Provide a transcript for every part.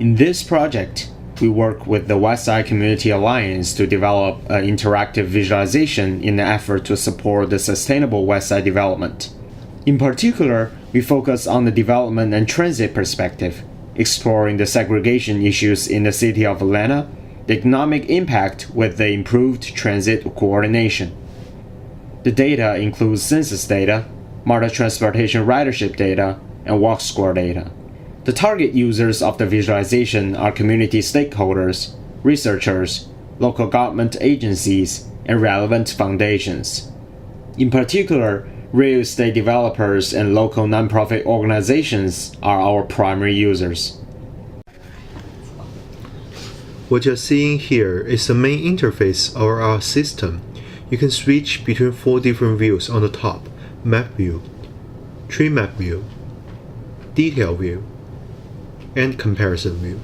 In this project, we work with the Westside Communities Alliance to develop an interactive visualization in an effort to support the sustainable Westside development. In particular, we focus on the development and transit perspective, exploring the segregation issues in the city of Atlanta, the economic impact with the improved transit coordination. The data includes census data, MARTA transportation ridership data, and walk score data. The target users of the visualization are community stakeholders, researchers, local government agencies, and relevant foundations. In particular, real estate developers and local nonprofit organizations are our primary users. What you're seeing here is the main interface of our system. You can switch between 4 different views on the top: map view, tree map view, detail view, and comparison view.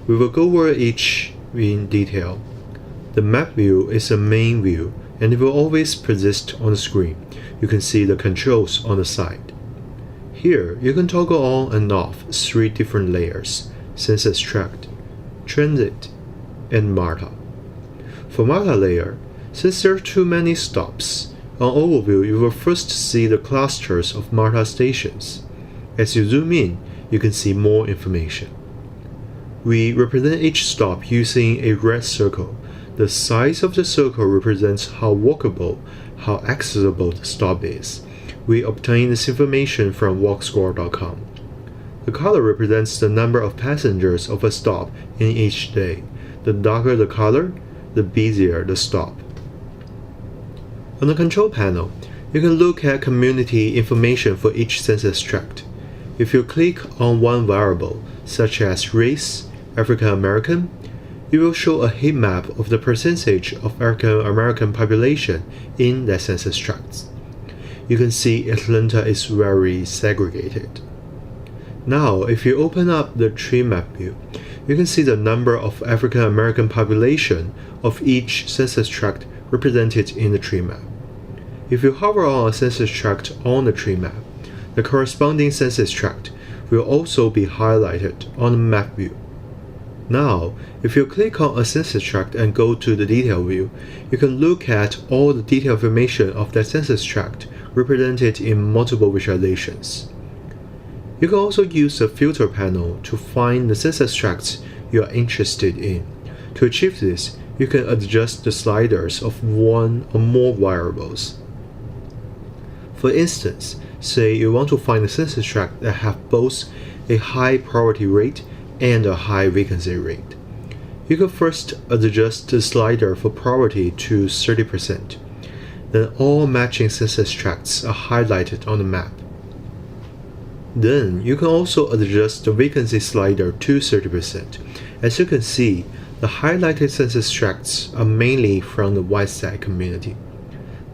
We will go over each in detail. The map view is the main view, and it will always persist on the screen. You can see the controls on the side. Here, you can toggle on and off 3 different layers: census tract, transit, and MARTA. For MARTA layer, since there are too many stops, on overview you will first see the clusters of MARTA stations. As you zoom in, you can see more information. We represent each stop using a red circle. The size of the circle represents how walkable, how accessible the stop is. We obtain this information from walkscore.com. The color represents the number of passengers of a stop in each day. The darker the color, the busier the stop. On the control panel, you can look at community information for each census tract. If you click on one variable, such as race, African American, it will show a heat map of the percentage of African American population in that census tract. You can see Atlanta is very segregated. Now, if you open up the tree map view, you can see the number of African American population of each census tract represented in the tree map. If you hover on a census tract on the tree map, the corresponding census tract will also be highlighted on the map view. Now, if you click on a census tract and go to the detail view, you can look at all the detailed information of that census tract represented in multiple visualizations. You can also use the filter panel to find the census tracts you are interested in. To achieve this, you can adjust the sliders of one or more variables. For instance, say you want to find a census tract that have both a high poverty rate and a high vacancy rate. You can first adjust the slider for poverty to 30%. Then all matching census tracts are highlighted on the map. Then you can also adjust the vacancy slider to 30%. As you can see, the highlighted census tracts are mainly from the Westside community.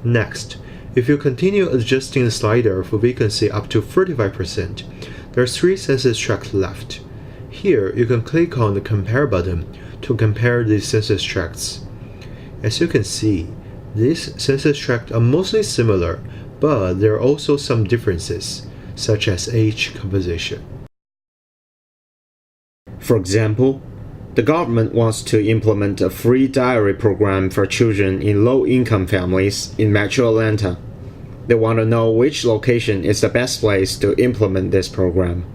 Next, if you continue adjusting the slider for vacancy up to 35%, there are 3 census tracts left. Here, you can click on the Compare button to compare these census tracts. As you can see, these census tracts are mostly similar, but there are also some differences, such as age composition. For example, the government wants to implement a free diary program for children in low-income families in Metro Atlanta. They want to know which location is the best place to implement this program.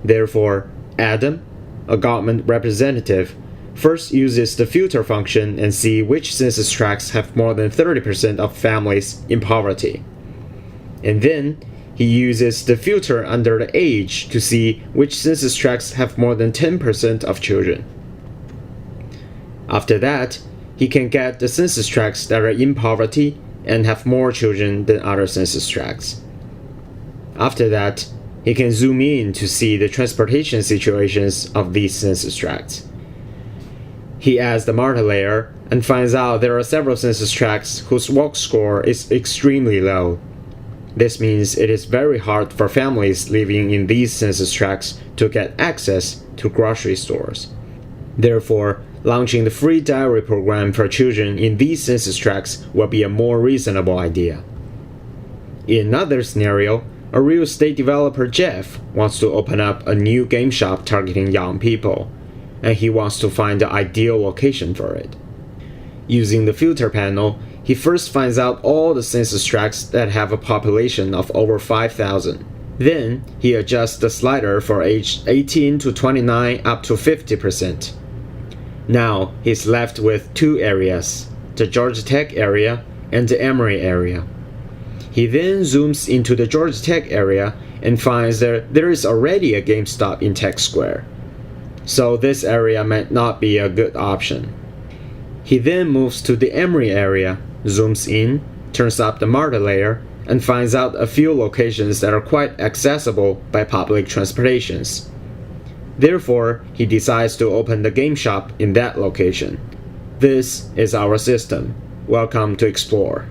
Therefore, Adam, a government representative, first uses the filter function and see which census tracts have more than 30% of families in poverty. And then, he uses the filter under the age to see which census tracts have more than 10% of children. After that, he can get the census tracts that are in poverty and have more children than other census tracts. After that, he can zoom in to see the transportation situations of these census tracts. He adds the MARTA layer and finds out there are several census tracts whose walk score is extremely low. This means it is very hard for families living in these census tracts to get access to grocery stores. Therefore, launching the free diary program for children in these census tracts will be a more reasonable idea. In another scenario, a real estate developer Jeff wants to open up a new game shop targeting young people, and he wants to find the ideal location for it. Using the filter panel, he first finds out all the census tracts that have a population of over 5,000. Then, he adjusts the slider for age 18 to 29 up to 50%. Now, he's left with two areas, the Georgia Tech area and the Emory area. He then zooms into the Georgia Tech area and finds that there is already a GameStop in Tech Square. So this area might not be a good option. He then moves to the Emory area, zooms in, turns up the MARTA layer, and finds out a few locations that are quite accessible by public transportations. Therefore, he decides to open the game shop in that location. This is our system. Welcome to Explore.